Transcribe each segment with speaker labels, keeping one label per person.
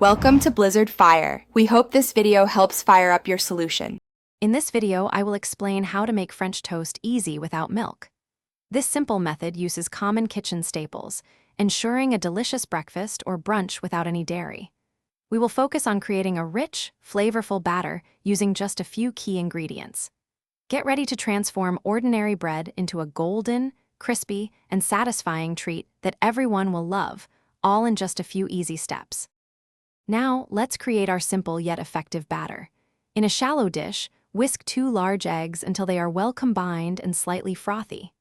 Speaker 1: Welcome to Blizzard Fire. We hope this video helps fire up your solution.
Speaker 2: In this video, I will explain how to make French toast easy without milk. This simple method uses common kitchen staples, ensuring a delicious breakfast or brunch without any dairy. We will focus on creating a rich, flavorful batter using just a few key ingredients. Get ready to transform ordinary bread into a golden, crispy, and satisfying treat that everyone will love, all in just a few easy steps. Now, let's create our simple yet effective batter. In a shallow dish, whisk 2 large eggs until they are well combined and slightly frothy.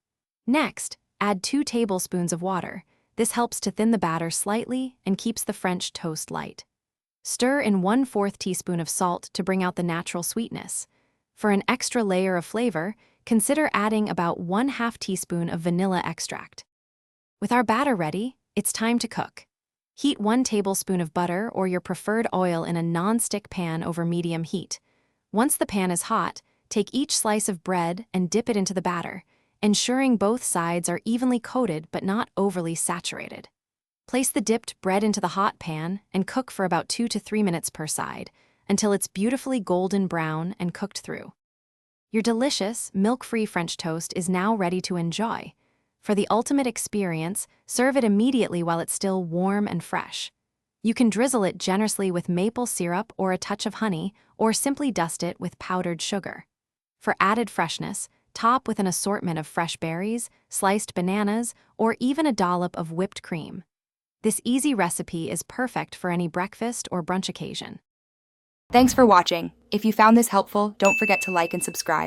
Speaker 2: Next, add 2 tablespoons of water. This helps to thin the batter slightly and keeps the French toast light. Stir in 1/4 teaspoon of salt to bring out the natural sweetness. For an extra layer of flavor, consider adding about 1/2 teaspoon of vanilla extract. With our batter ready, it's time to cook. Heat 1 tablespoon of butter or your preferred oil in a non-stick pan over medium heat. Once the pan is hot, take each slice of bread and dip it into the batter, ensuring both sides are evenly coated but not overly saturated. Place the dipped bread into the hot pan and cook for about 2 to 3 minutes per side until it's beautifully golden brown and cooked through. Your delicious, milk-free French toast is now ready to enjoy. For the ultimate experience, serve it immediately while it's still warm and fresh. You can drizzle it generously with maple syrup or a touch of honey, or simply dust it with powdered sugar. For added freshness, top with an assortment of fresh berries, sliced bananas, or even a dollop of whipped cream. This easy recipe is perfect for any breakfast or brunch occasion.
Speaker 1: Thanks for watching. If you found this helpful, don't forget to like and subscribe.